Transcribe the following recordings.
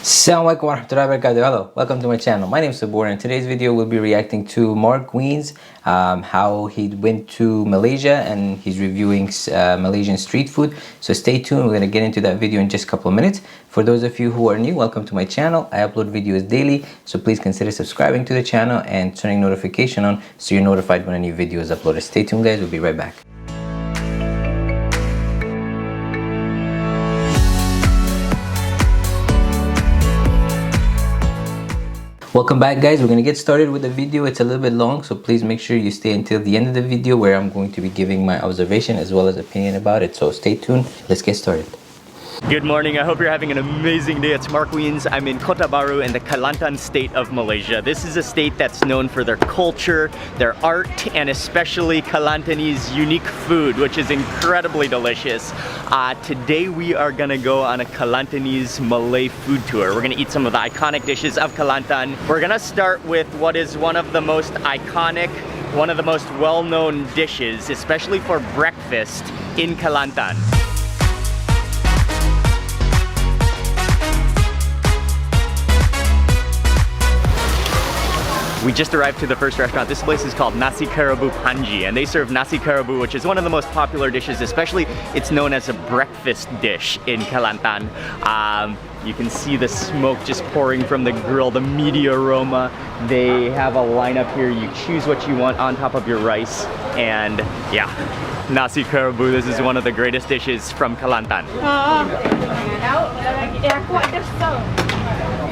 Assalamualaikum warahmatullahi wabarakatuh. Hello, welcome to my channel. My name is Sabor, and in today's video we'll be reacting to Mark Wiens, how he went to Malaysia and he's reviewing Malaysian street food. So stay tuned, we're going to get into that video in just a couple of minutes. For those of you who are new, welcome to my channel. I upload videos daily, so please consider subscribing to the channel and turning notification on so you're notified when a new video is uploaded. Stay tuned guys, we'll be right back. Welcome back guys, we're going to get started with the video. It's a little bit long, so please make sure you stay until the end of the video where I'm going to be giving my observation as well as opinion about it. So stay tuned, let's get started. Good morning, I hope you're having an amazing day. It's Mark Wiens. I'm in Kota Baru in the Kelantan state of Malaysia. This is a state that's known for their culture, their art, and especially Kelantanese unique food, which is incredibly delicious. Today we are gonna go on a Kelantanese Malay food tour. We're gonna eat some of the iconic dishes of Kelantan. We're gonna start with what is one of the most iconic, one of the most well-known dishes, especially for breakfast in Kelantan. We just arrived to the first restaurant. This place is called Nasi Kerabu Panji, and they serve Nasi Kerabu, which is one of the most popular dishes, especially it's known as a breakfast dish in Kelantan. You can see the smoke just pouring from the grill, the meaty aroma. They have a lineup here. You choose what you want on top of your rice, and yeah, Nasi Kerabu, this is one of the greatest dishes from Kelantan.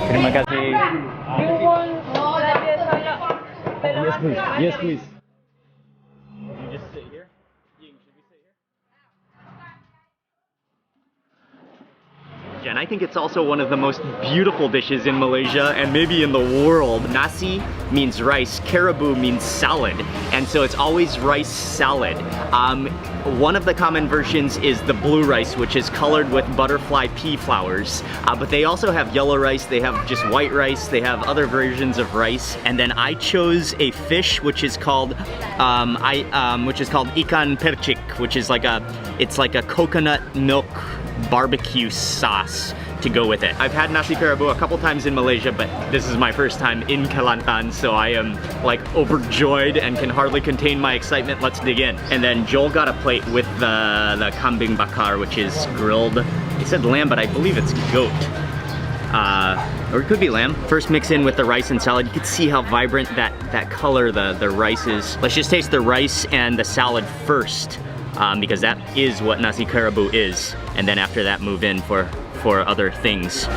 Terima kasih. Yes, please. Yes, please. You just sit here? Should we sit here? And I think it's also one of the most beautiful dishes in Malaysia and maybe in the world. Nasi means rice, kerabu means salad, and so it's always rice salad. One of the common versions is the blue rice, which is colored with butterfly pea flowers, but they also have yellow rice, they have just white rice, they have other versions of rice. And then I chose a fish which is called ikan percik, which is like a coconut milk barbecue sauce to go with it. I've had nasi kerabu a couple times in Malaysia, but this is my first time in Kelantan, so I am like overjoyed and can hardly contain my excitement. Let's dig in. And then Joel got a plate with the kambing bakar, which is grilled. It said lamb, but I believe it's goat. Or it could be lamb. First mix in with the rice and salad. You can see how vibrant that color the rice is. Let's just taste the rice and the salad first, because that is what nasi kerabu is. And then after that, move in for other things.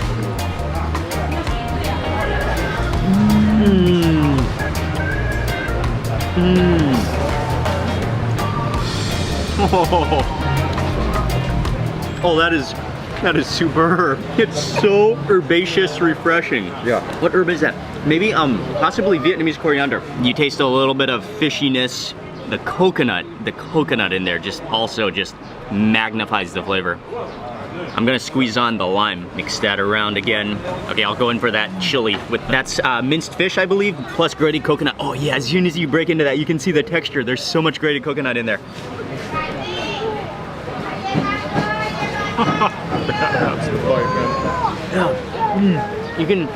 Oh, that is superb. It's so herbaceous, refreshing. Yeah. What herb is that? Maybe possibly Vietnamese coriander. You taste a little bit of fishiness. The coconut in there just magnifies the flavor. I'm gonna squeeze on the lime, mix that around again. Okay, I'll go in for that chili. That's minced fish, I believe, plus grated coconut. Oh yeah, as soon as you break into that, you can see the texture. There's so much grated coconut in there. You can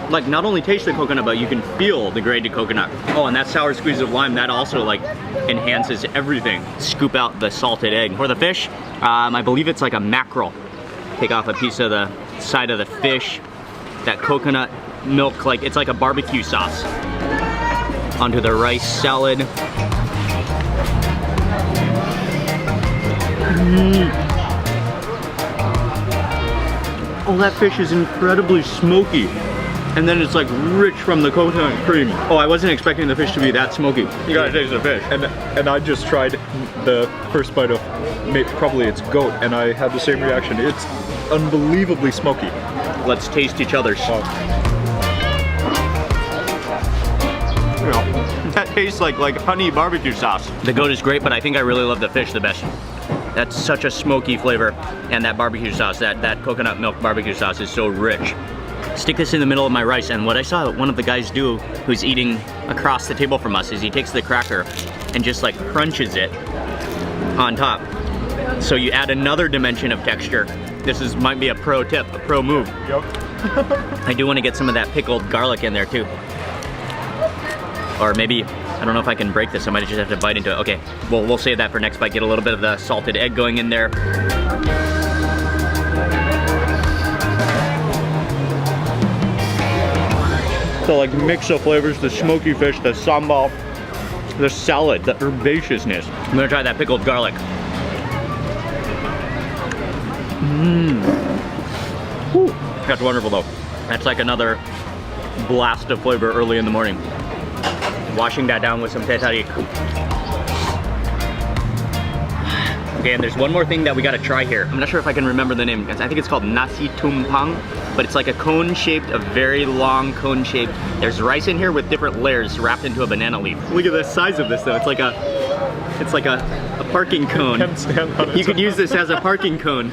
like not only taste the coconut, but you can feel the grated coconut. Oh, and that sour squeeze of lime, that also like enhances everything. Scoop out the salted egg. For the fish, I believe it's like a mackerel. Take off a piece of the side of the fish. That coconut milk, like it's like a barbecue sauce. Onto the rice salad. Oh, that fish is incredibly smoky. And then it's like rich from the coconut cream. Oh, I wasn't expecting the fish to be that smoky. You gotta taste the fish. And I just tried the first bite of, probably it's goat, and I had the same reaction. It's unbelievably smoky. Let's taste each other's. That tastes like honey barbecue sauce. The goat is great, but I think I really love the fish the best. That's such a smoky flavor, and that barbecue sauce, that coconut milk barbecue sauce is so rich. Stick this in the middle of my rice, and what I saw one of the guys do who's eating across the table from us is he takes the cracker and just like crunches it on top. So you add another dimension of texture. This might be a pro tip, a pro move. Yep. I do want to get some of that pickled garlic in there too. Or maybe, I don't know if I can break this, I might just have to bite into it. Okay, well, we'll save that for next bite. Get a little bit of the salted egg going in there. So like mix of flavors, the smoky fish, the sambal, the salad, the herbaceousness. I'm gonna try that pickled garlic. Whew. That's wonderful though. That's like another blast of flavor early in the morning. Washing that down with some teh tarik. Okay, and there's one more thing that we gotta try here. I'm not sure if I can remember the name. I think it's called nasi tumpang, but it's like a cone-shaped, a very long cone-shaped. There's rice in here with different layers wrapped into a banana leaf. Look at the size of this though. It's like a parking cone. You could use this as a parking cone.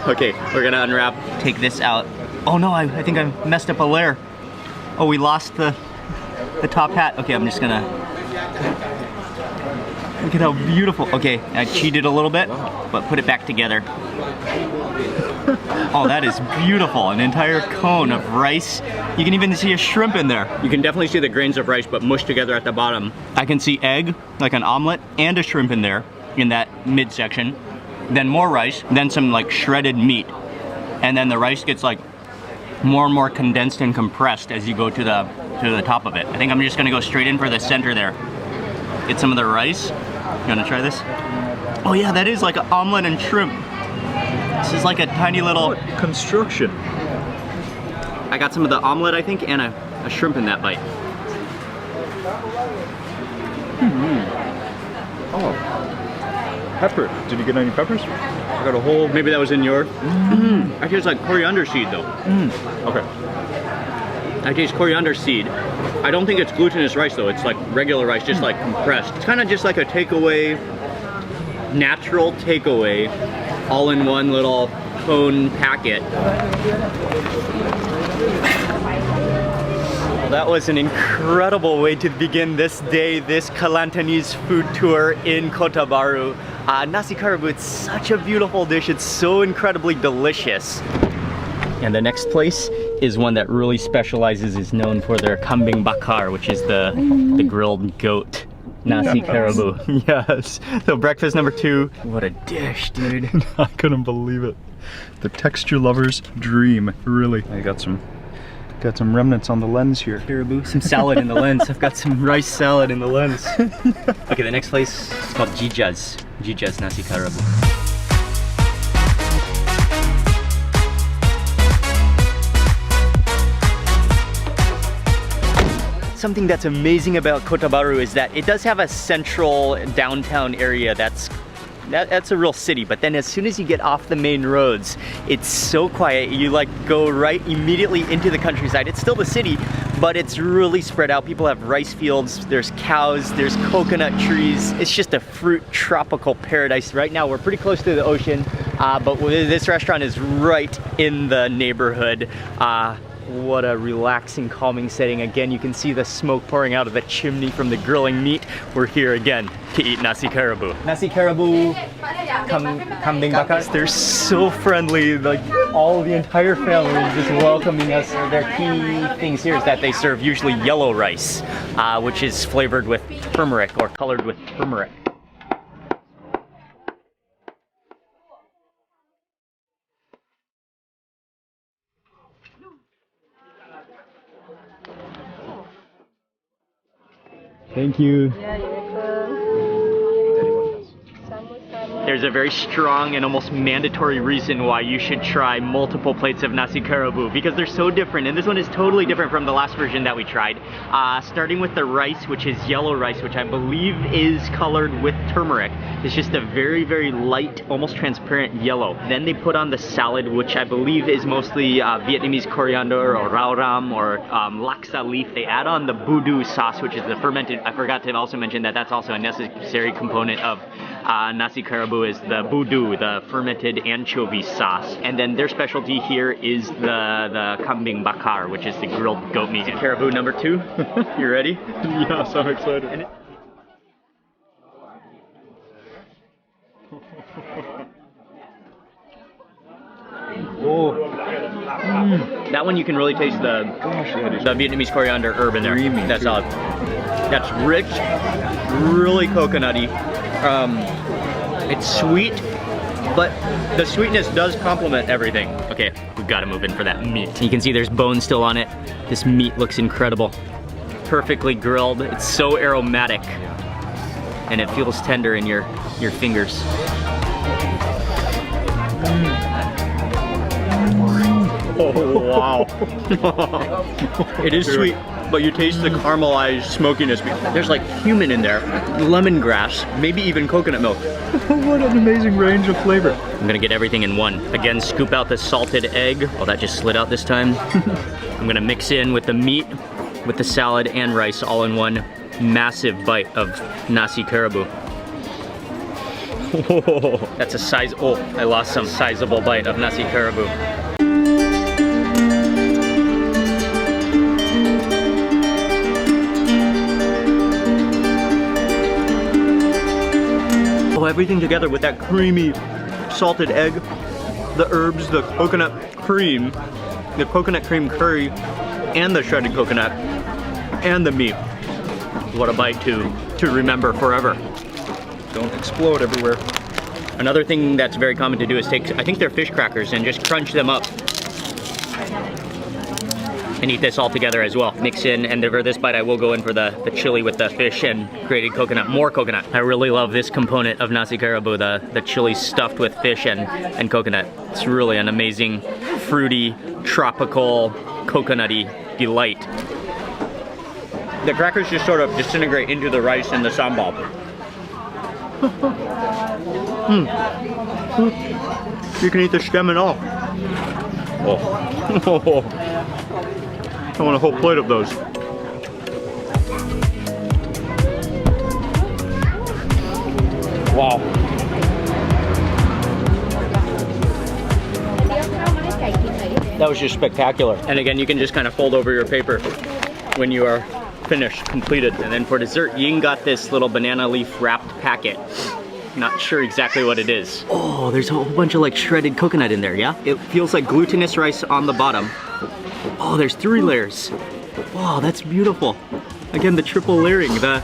Okay, we're gonna unwrap, take this out. Oh no, I think I messed up a layer. Oh, we lost the top hat. Okay, I'm just gonna, look at how beautiful. Okay, I cheated a little bit, but put it back together. Oh, that is beautiful. An entire cone of rice. You can even see a shrimp in there. You can definitely see the grains of rice, but mushed together at the bottom. I can see egg, like an omelet, and a shrimp in there, in that midsection. Then more rice, then some like shredded meat. And then the rice gets like more and more condensed and compressed as you go to the top of it. I think I'm just gonna go straight in for the center there. Get some of the rice. You wanna try this? Oh yeah, that is like an omelet and shrimp. This is like a tiny little construction. I got some of the omelet, I think, and a shrimp in that bite. Oh, pepper. Did you get any peppers? I got a whole. Maybe that was in your. I taste like coriander seed though. Okay. I taste coriander seed. I don't think it's glutinous rice though. It's like regular rice, just like compressed. It's kind of just like a takeaway, natural takeaway, all in one little cone packet. Well, that was an incredible way to begin this day, this Kelantanese food tour in Kota Baru. Nasi kerabu, it's such a beautiful dish. It's so incredibly delicious. And the next place is one that really specializes, is known for their kambing bakar, which is the grilled goat. Nasi kerabu. Yes. So breakfast number 2. What a dish, dude. I couldn't believe it. The texture lover's dream, really. I got some remnants on the lens here. Kerabu, some salad in the lens. I've got some rice salad in the lens. Okay, the next place is called Jijaz. Jijaz Nasi Kerabu. Something that's amazing about Kota Baru is that it does have a central downtown area that's a real city, but then as soon as you get off the main roads, it's so quiet. You like go right immediately into the countryside. It's still the city, but it's really spread out. People have rice fields, there's cows, there's coconut trees. It's just a fruit tropical paradise. Right now we're pretty close to the ocean, but this restaurant is right in the neighborhood. What a relaxing, calming setting. Again, you can see the smoke pouring out of the chimney from the grilling meat. We're here again to eat nasi kerabu. Nasi kerabu, kambing bakar. They're so friendly. Like the entire family is just welcoming us. Their key things here is that they serve usually yellow rice, which is flavored with turmeric or colored with turmeric. Thank you. There's a very strong and almost mandatory reason why you should try multiple plates of nasi kerabu, because they're so different, and this one is totally different from the last version that we tried. Starting with the rice, which is yellow rice, which I believe is colored with turmeric. It's just a very, very light, almost transparent yellow. Then they put on the salad, which I believe is mostly Vietnamese coriander or rau ram or laksa leaf. They add on the budu sauce, which is the fermented. I forgot to also mention that that's also a necessary component of nasi kerabu, is the budu, the fermented anchovy sauce. And then their specialty here is the kambing bakar, which is the grilled goat meat. Kerabu number 2. You ready? Yes, I'm excited. Oh. That one you can really taste the Vietnamese coriander herb in there. Creamy, That's too. solid. That's rich, really coconutty. It's sweet, but the sweetness does complement everything. Okay, we've got to move in for that meat. You can see there's bone still on it. This meat looks incredible. Perfectly grilled. It's so aromatic, and it feels tender in your fingers. Oh, wow. It is sweet, but you taste the caramelized smokiness. There's like cumin in there, lemongrass, maybe even coconut milk. What an amazing range of flavor. I'm gonna get everything in one. Again, scoop out the salted egg. Oh, that just slid out this time. I'm gonna mix in with the meat, with the salad and rice all in one massive bite of nasi kerabu. Oh, that's a size, oh, I lost some sizable bite of nasi kerabu. Oh, everything together with that creamy salted egg, the herbs, the coconut cream curry, and the shredded coconut, and the meat. What a bite to remember forever. Don't explode everywhere. Another thing that's very common to do is take, I think they're fish crackers, and just crunch them up. And eat this all together as well. Mix in, and for this bite I will go in for the chili with the fish and grated coconut, more coconut. I really love this component of nasi kerabu, the chili stuffed with fish and coconut. It's really an amazing, fruity, tropical, coconutty delight. The crackers just sort of disintegrate into the rice and the sambal. You can eat the stem and all. Oh. I want a whole plate of those. Wow. That was just spectacular. And again, you can just kind of fold over your paper when you are finished, completed. And then for dessert, Ying got this little banana leaf wrapped packet. Not sure exactly what it is. Oh, there's a whole bunch of like shredded coconut in there, yeah? It feels like glutinous rice on the bottom. Oh, there's 3 layers. Wow, that's beautiful. Again, the triple layering. The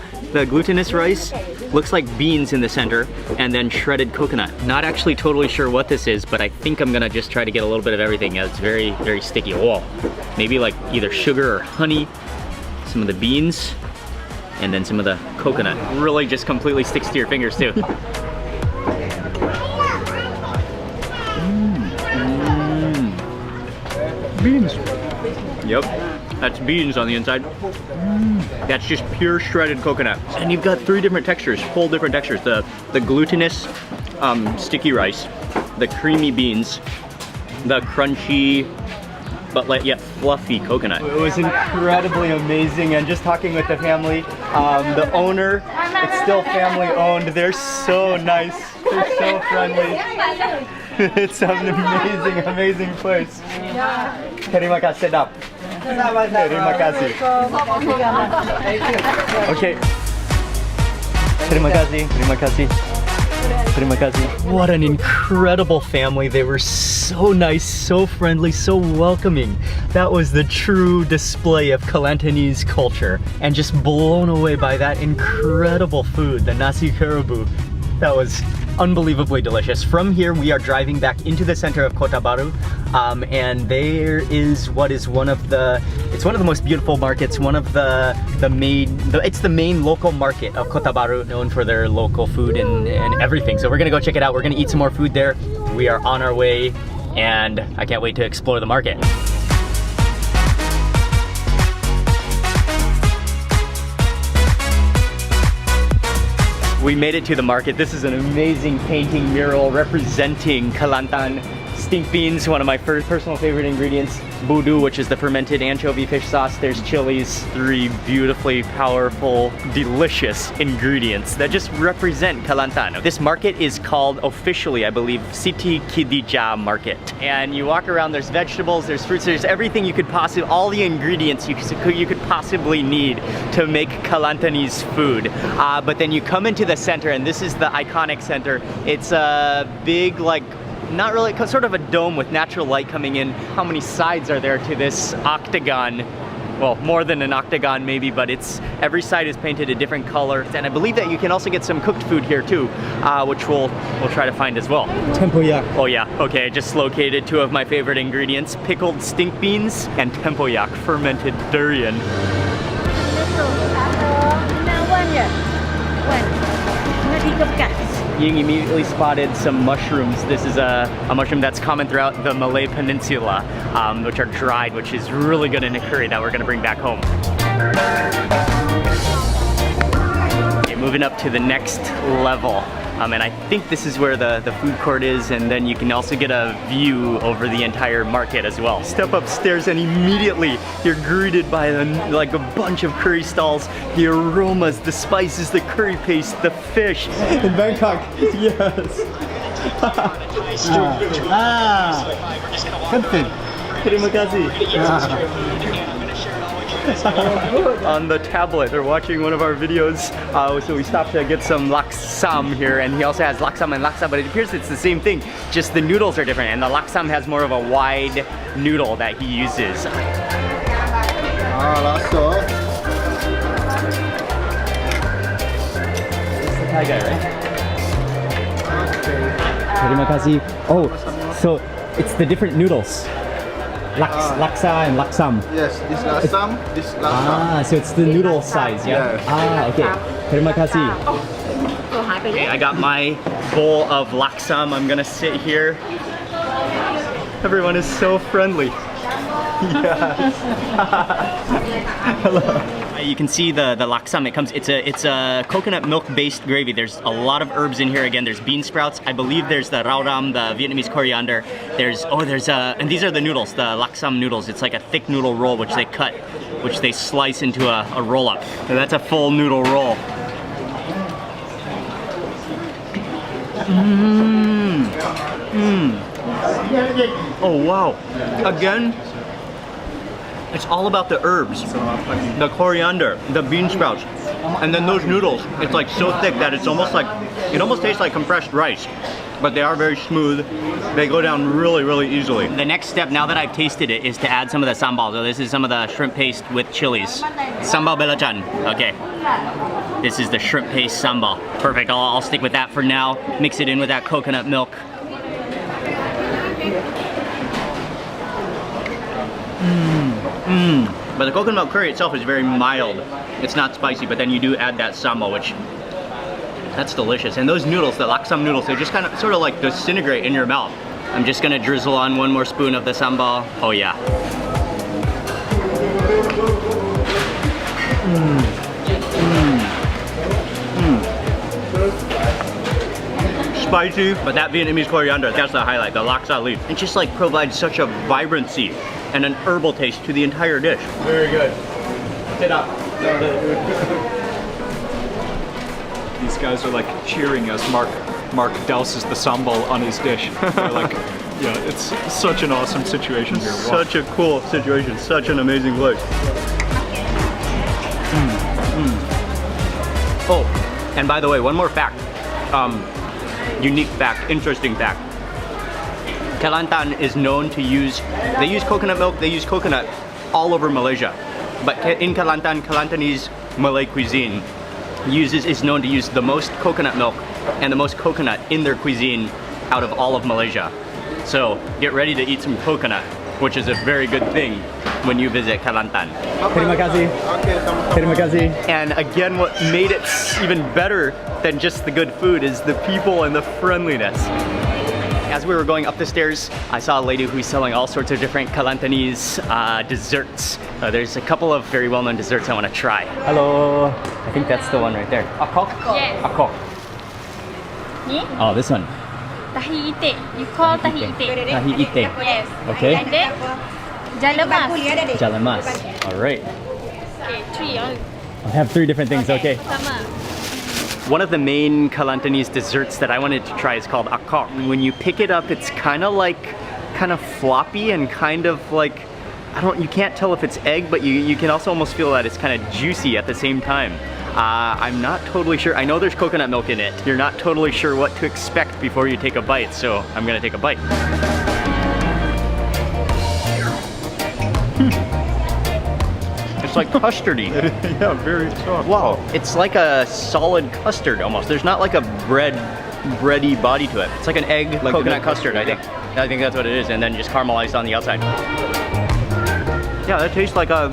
glutinous rice looks like beans in the center, and then shredded coconut. Not actually totally sure what this is, but I think I'm gonna just try to get a little bit of everything. It's very, very sticky. Whoa. Maybe like either sugar or honey, some of the beans, and then some of the coconut. Really just completely sticks to your fingers too. Beans. Yep, that's beans on the inside. That's just pure shredded coconut. And you've got 3 different textures, full different textures. The glutinous sticky rice, the creamy beans, the crunchy but yet fluffy coconut. It was incredibly amazing, and just talking with the family, the owner, it's still family owned. They're so nice, they're so friendly. It's an amazing, amazing place. Terima kasih, sedap. Terima kasih. Okay. Terima kasih, terima kasih. Terima kasih. What an incredible family. They were so nice, so friendly, so welcoming. That was the true display of Kelantanese culture, and just blown away by that incredible food, the nasi kerabu. That was unbelievably delicious. From here, we are driving back into the center of Kota Baru, and there is what is one of the most beautiful markets, one of it's the main local market of Kota Baru, known for their local food and everything. So we're gonna go check it out. We're gonna eat some more food there. We are on our way, and I can't wait to explore the market. We made it to the market. This is an amazing painting mural representing Kelantan stink beans, one of my personal favorite ingredients. Budu, which is the fermented anchovy fish sauce. There's chilies, 3 beautifully powerful, delicious ingredients that just represent Kelantan. This market is called officially, I believe, Siti Khadijah Market. And you walk around, there's vegetables, there's fruits, there's everything you could possibly, all the ingredients you could possibly need to make Kelantanese food. But then you come into the center, and this is the iconic center. It's a big, like, not really, sort of a dome with natural light coming in. How many sides are there to this octagon? Well, more than an octagon maybe, but every side is painted a different color. And I believe that you can also get some cooked food here too, which we'll try to find as well. Tempoyak. Oh yeah, okay, I just located two of my favorite ingredients, pickled stink beans and tempoyak, fermented durian. Ying immediately spotted some mushrooms. This is a mushroom that's common throughout the Malay Peninsula, which are dried, which is really good in a curry that we're gonna bring back home. Okay, moving up to the next level. And I think this is where the food court is, and then you can also get a view over the entire market as well. Step upstairs and immediately you're greeted by like a bunch of curry stalls. The aromas, the spices, the curry paste, the fish. In Bangkok, yes. Something. Terima kasih. On the tablet, they're watching one of our videos, so we stopped to get some laksam here, and he also has laksam and laksa, but it appears it's the same thing, just the noodles are different, and the laksam has more of a wide noodle that he uses. Laksa. It's the Thai guy, right? Terima kasih. Oh, so it's the different noodles. Laksa and laksam. Yes, this laksam, this laksam. So it's the noodle size, yeah? Okay. Terima kasih. Okay, I got my bowl of laksam. I'm gonna sit here. Everyone is so friendly. Yes. Hello. You can see the laksam. It's a coconut milk based gravy. There's a lot of herbs in here. Again, there's bean sprouts. I believe there's the rau ram, the Vietnamese coriander. And these are the noodles, the laksam noodles. It's like a thick noodle roll which they cut, which they slice into a roll up. And that's a full noodle roll. Oh wow. Again, it's all about the herbs, the coriander, the bean sprouts, and then those noodles. It's like so thick that it almost tastes like compressed rice, but they are very smooth. They go down really, really easily. The next step, now that I've tasted it, is to add some of the sambal. So this is some of the shrimp paste with chilies. Sambal belacan, okay. This is the shrimp paste sambal. Perfect, I'll stick with that for now. Mix it in with that coconut milk. But the coconut milk curry itself is very mild. It's not spicy, but then you do add that sambal, which, that's delicious. And those noodles, the laksam noodles, they just kind of sort of like disintegrate in your mouth. I'm just gonna drizzle on one more spoon of the sambal. Oh yeah. Spicy, but that Vietnamese coriander, that's the highlight, the laksa leaf. It just like provides such a vibrancy and an herbal taste to the entire dish. Very good. Sit up. These guys are like cheering as Mark douses the sambal on his dish. They're like, yeah, it's such an awesome situation here. Wow. Such a cool situation, such an amazing place. Oh, and by the way, one more fact. Unique fact, interesting fact. Kelantan is known to use coconut milk, they use coconut all over Malaysia. But in Kelantan, Kelantanese Malay cuisine is known to use the most coconut milk and the most coconut in their cuisine out of all of Malaysia. So get ready to eat some coconut, which is a very good thing when you visit Kelantan. Terima kasih. Terima kasih. And again, what made it even better than just the good food is the people and the friendliness. As we were going up the stairs, I saw a lady who's selling all sorts of different Kelantanese desserts. There's a couple of very well-known desserts I want to try. Hello. I think that's the one right there. Akok? Yes. Akok. Oh, this one. Tahi ite. You call tahi ite. Tahi ite. Yes. Okay. And then jalamas. Jalamas. All right. Okay, three. I have three different things, okay. Sama. One of the main Kelantanese desserts that I wanted to try is called akok. When you pick it up, it's kind of floppy and kind of like, you can't tell if it's egg, but you can also almost feel that it's kind of juicy at the same time. I'm not totally sure. I know there's coconut milk in it. You're not totally sure what to expect before you take a bite, so I'm gonna take a bite. It's like custardy. Yeah, very soft. Wow, it's like a solid custard almost. There's not like a bready body to it. It's like an egg coconut custard, I think. I think that's what it is, and then just caramelized on the outside. Yeah, that tastes like a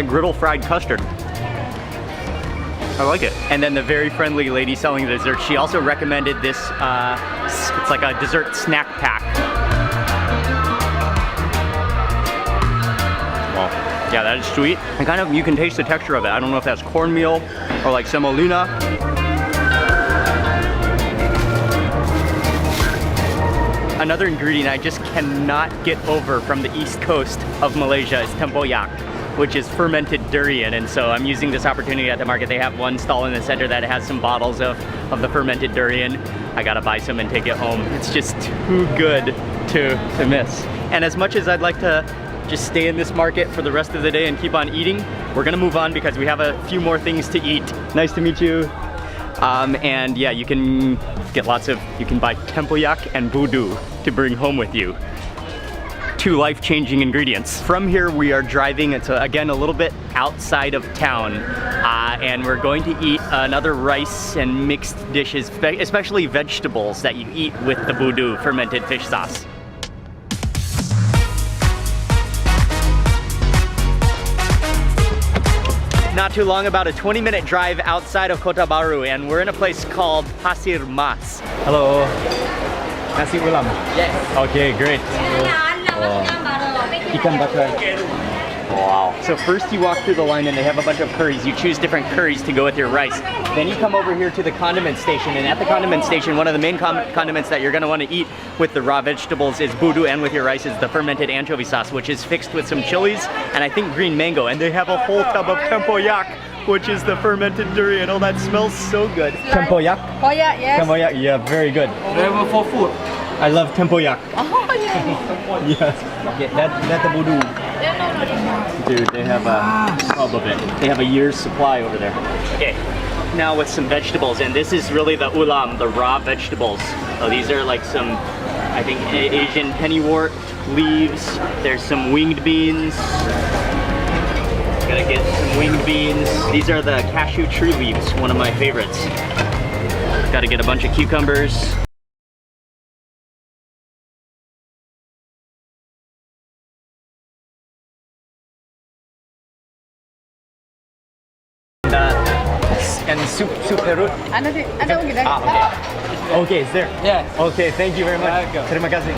griddle fried custard. I like it. And then the very friendly lady selling the dessert, she also recommended this, it's like a dessert snack pack. Wow. Yeah, that is sweet. And kind of, you can taste the texture of it. I don't know if that's cornmeal or like semolina. Another ingredient I just cannot get over from the east coast of Malaysia is tempoyak, which is fermented durian. And so I'm using this opportunity at the market. They have one stall in the center that has some bottles of the fermented durian. I gotta buy some and take it home. It's just too good to miss. And as much as I'd like to just stay in this market for the rest of the day and keep on eating, we're gonna move on because we have a few more things to eat. Nice to meet you. And yeah, you can get you can buy tempoyak and budu to bring home with you. Two life-changing ingredients. From here we are driving, it's again a little bit outside of town, and we're going to eat another rice and mixed dishes, especially vegetables that you eat with the budu fermented fish sauce. Not too long, about a 20-minute drive outside of Kota Baru, and we're in a place called Pasir Mas. Hello. Nasi ulam. Yes. Okay, great. Ikan bakar. Wow. So first you walk through the line and they have a bunch of curries. You choose different curries to go with your rice. Then you come over here to the condiment station, and at the condiment station, one of the main condiments that you're gonna wanna eat with the raw vegetables is budu, and with your rice is the fermented anchovy sauce, which is fixed with some chilies and I think green mango. And they have a whole tub of tempoyak, which is the fermented durian. Oh, that smells so good. Tempoyak? Tempoyak, yes. Tempoyak, yeah, very good. Flavor for food. I love tempoyak. Oh, yeah. Yes. Okay, that's the budu. Dude, they have a tub of it. They have a year's supply over there. Okay, now with some vegetables, and this is really the ulam, the raw vegetables. So these are like some, I think, Asian pennywort leaves. There's some winged beans. Gotta get some winged beans. These are the cashew tree leaves, one of my favorites. Gotta get a bunch of cucumbers. And soup perut. Ada mungkin dah. Okay. Okay, it's there. Yes. Okay, thank you very much. Terima kasih.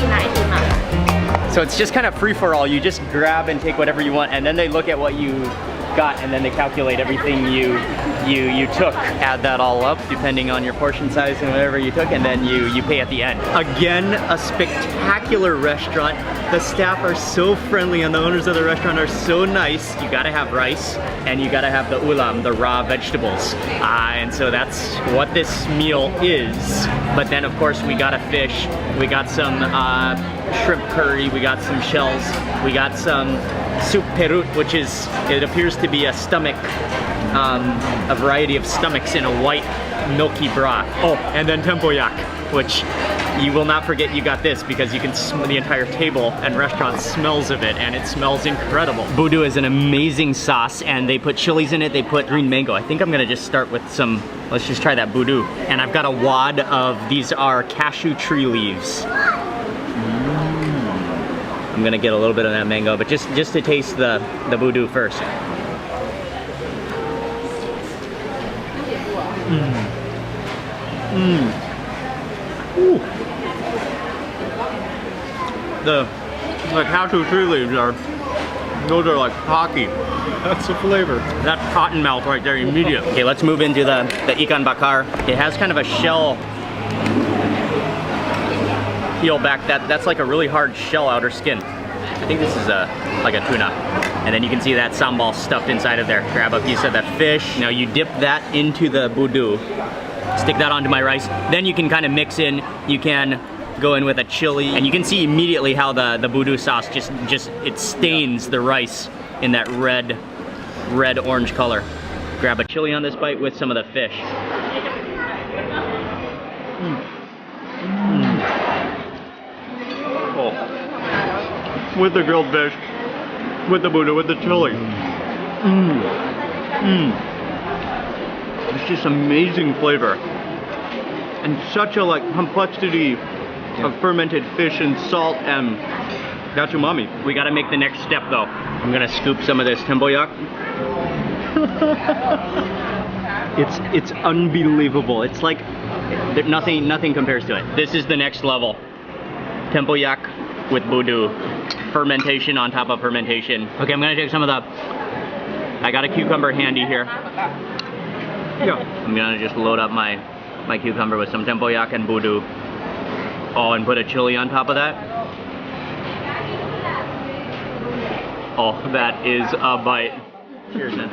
So it's just kind of free for all. You just grab and take whatever you want, and then they look at what you got, and then they calculate everything you took. Add that all up depending on your portion size and whatever you took, and then you pay at the end. Again, a spectacular restaurant. The staff are so friendly and the owners of the restaurant are so nice. You gotta have rice and you gotta have the ulam, the raw vegetables. And so that's what this meal is. But then of course we got a fish, we got some shrimp curry, we got some shells, we got some soup perut, which is, it appears to be a stomach, a variety of stomachs in a white milky broth. Oh, and then tempoyak, which you will not forget you got this because you can smell the entire table and restaurant smells of it, and it smells incredible. Budu is an amazing sauce, and they put chilies in it, they put green mango. I think I'm gonna just start with some, let's just try that budu. And I've got a wad of, these are cashew tree leaves. I'm gonna get a little bit of that mango, but just to taste the budu first. Ooh. The cashew tree leaves those are like hockey. That's a flavor. That's cottonmouth right there, immediate. Okay, let's move into the ikan bakar. It has kind of a shell peel back. That's like a really hard shell outer skin. I think this is like a tuna. And then you can see that sambal stuffed inside of there. Grab a piece of that fish. Now you dip that into the budu. Stick that onto my rice. Then you can kind of mix in. You can go in with a chili, and you can see immediately how the budu sauce just it stains the rice in that red orange color. grab a chili on this bite with some of the fish. Oh. With the grilled fish, with the Buddha, with the chili. It's just amazing flavor. And such a like complexity of fermented fish and salt and that's umami. We gotta make the next step though. I'm gonna scoop some of this tempoyak. It's unbelievable. It's like nothing compares to it. This is the next level. Tempoyak with budu. Fermentation on top of fermentation. Okay, I'm gonna take some of the, I got a cucumber handy here. Yeah. I'm gonna just load up my cucumber with some tempoyak and budu. Oh, and put a chili on top of that. Oh, that is a bite. Cheers, man.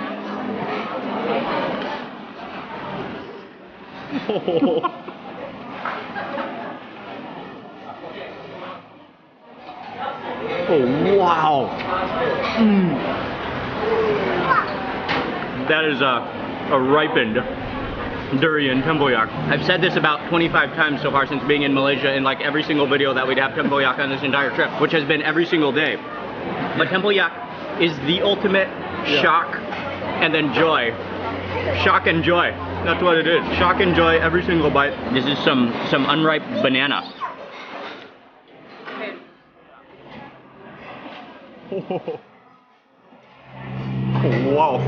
Oh, wow. That is a ripened durian tempoyak. I've said this about 25 times so far since being in Malaysia in like every single video that we'd have tempoyak on this entire trip, which has been every single day. But tempoyak is the ultimate shock and then joy. Shock and joy. That's what it is. Shock and joy every single bite. This is some unripe banana. Oh, wow.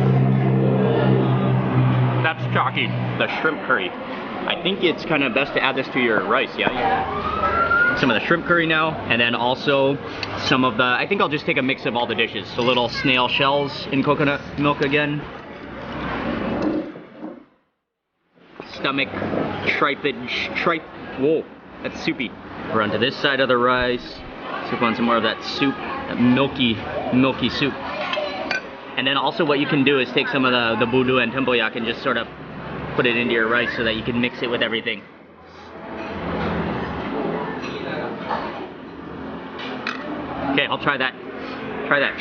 That's chalky. The shrimp curry. I think it's kind of best to add this to your rice, yeah? Some of the shrimp curry now, and then also some of the, I think I'll just take a mix of all the dishes. So little snail shells in coconut milk again. Stomach, whoa, that's soupy. We're onto this side of the rice. Sip on some more of that soup, that milky soup. And then also what you can do is take some of the budu and tempoyak and just sort of put it into your rice so that you can mix it with everything. Okay, I'll try that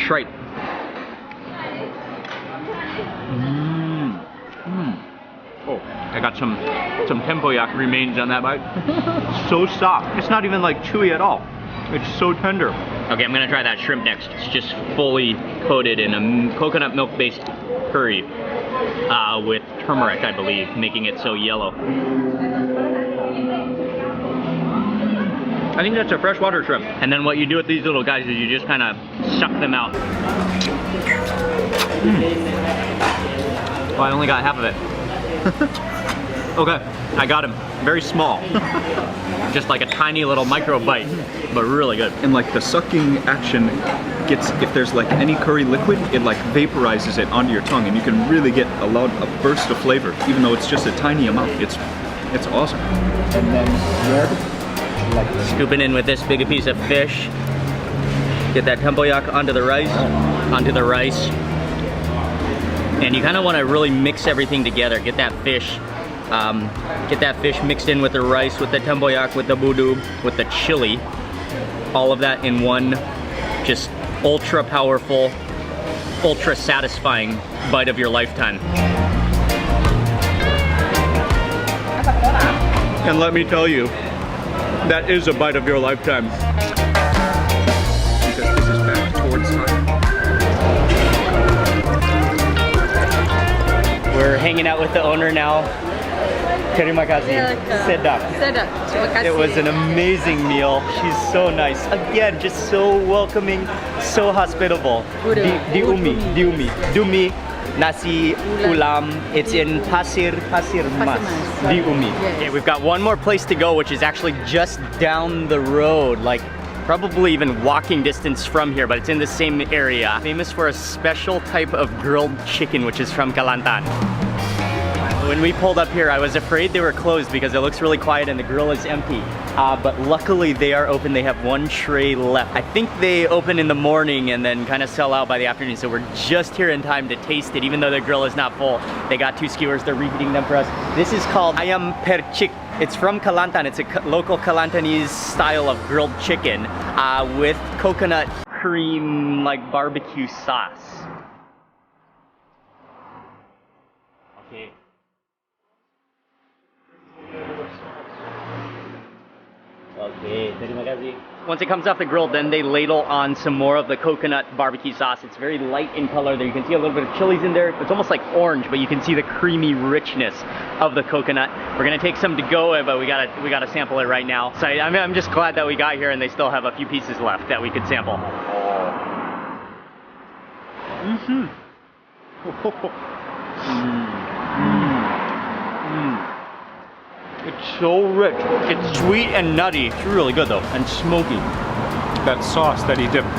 tripe. Oh, I got some tempoyak remains on that bite. So soft. It's not even like chewy at all. It's so tender. Okay, I'm gonna try that shrimp next. It's just fully coated in a coconut milk-based curry with turmeric, I believe, making it so yellow. I think that's a freshwater shrimp. And then what you do with these little guys is you just kind of suck them out. Oh, I only got half of it. Okay, I got him. Very small. Just like a tiny little micro bite, but really good. And like the sucking action gets, if there's like any curry liquid, it like vaporizes it onto your tongue and you can really get a burst of flavor, even though it's just a tiny amount. It's awesome. And then red, like scooping in with this big piece of fish. Get that tempoyak onto the rice. And you kind of want to really mix everything together. Get that fish mixed in with the rice, with the tempoyak, with the budu, with the chili. All of that in one just ultra powerful, ultra satisfying bite of your lifetime. And let me tell you, that is a bite of your lifetime. Because this is back towards time. We're hanging out with the owner now. Terima kasih. Sedap. Sedap. Terima kasih. It was an amazing meal. She's so nice. Again, just so welcoming, so hospitable. Dumi. Nasi ulam. It's in Pasir Mas. Di Umi. Yes. Okay, we've got one more place to go, which is actually just down the road. Like, probably even walking distance from here, but it's in the same area. Famous for a special type of grilled chicken, which is from Kelantan. When we pulled up here, I was afraid they were closed because it looks really quiet and the grill is empty. But luckily they are open. They have one tray left. I think they open in the morning and then kind of sell out by the afternoon. So we're just here in time to taste it, even though the grill is not full. They got 2 skewers, they're reheating them for us. This is called ayam percik. It's from Kelantan. It's a local Kelantanese style of grilled chicken with coconut cream, like barbecue sauce. Okay. Okay, terima kasih. Once it comes off the grill, then they ladle on some more of the coconut barbecue sauce. It's very light in color there. You can see a little bit of chilies in there. It's almost like orange, but you can see the creamy richness of the coconut. We're gonna take some to go, but we gotta sample it right now. So I'm just glad that we got here and they still have a few pieces left that we could sample. Mm-hmm. It's so rich. It's sweet and nutty. It's really good though, and smoky. That sauce that he dipped,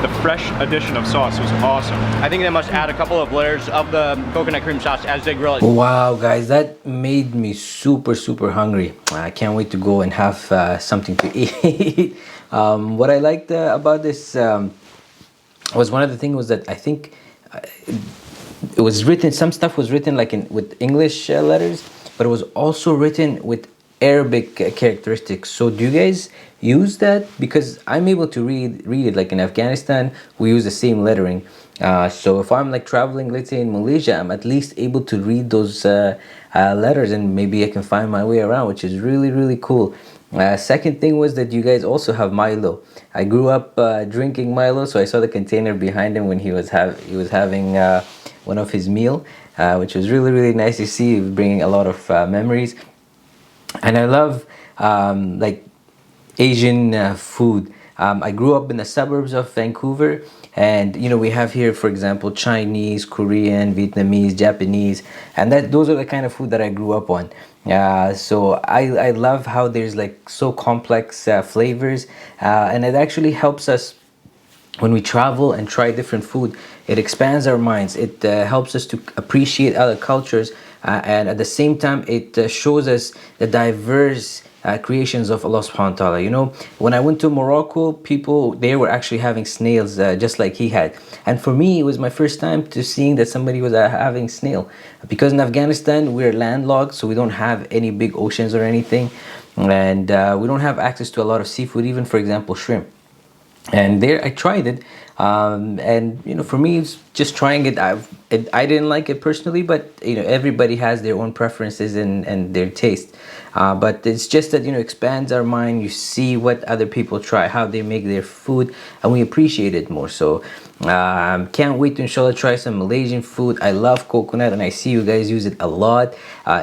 the fresh addition of sauce was awesome. I think they must add a couple of layers of the coconut cream sauce as they grill it. Wow, guys, that made me super hungry. I can't wait to go and have something to eat. What I liked about this was one of the things was that I think it was written, some stuff was written like with English letters, but it was also written with Arabic characteristics. So do you guys use that? Because I'm able to read it. Like in Afghanistan, we use the same lettering. So if I'm like traveling, let's say in Malaysia, I'm at least able to read those letters, and maybe I can find my way around, which is really cool. Second thing was that you guys also have Milo. I grew up drinking Milo, so I saw the container behind him when he was having one of his meal, which was really nice to see, bringing a lot of memories. And I love like Asian food. I grew up in the suburbs of Vancouver, and you know, we have here, for example, Chinese, Korean, Vietnamese, Japanese, and those are the kind of food that I grew up on. So I love how there's like so complex flavors, and it actually helps us when we travel and try different food. It expands our minds. It helps us to appreciate other cultures, and at the same time, it shows us the diverse creations of Allah subhanahu wa ta'ala. You know, when I went to Morocco, people there were actually having snails just like he had. And for me, it was my first time to seeing that somebody was having snail. Because in Afghanistan, we're landlocked, so we don't have any big oceans or anything. And we don't have access to a lot of seafood, even for example, shrimp. And there I tried it, and you know, for me it's just trying it. I didn't like it personally, but you know, everybody has their own preferences and their taste. But it's just that, you know, expands our mind. You see what other people try, how they make their food, and we appreciate it more. So can't wait to inshallah try some Malaysian food. I love coconut, and I see you guys use it a lot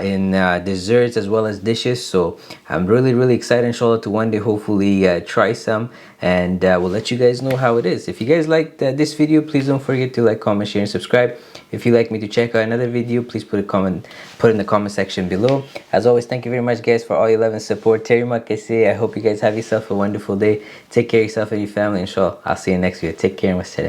in desserts as well as dishes. So I'm really excited inshallah to one day hopefully try some, and we'll let you guys know how it is. If you guys liked this video, please don't forget to like, comment, share, and subscribe. If you'd like me to check out another video, please put in the comment section below. As always, thank you very much guys for all your love and support. Terima kasih. I hope you guys have yourself a wonderful day. Take care of yourself and your family, inshallah. I'll see you next video. Take care and wassalam.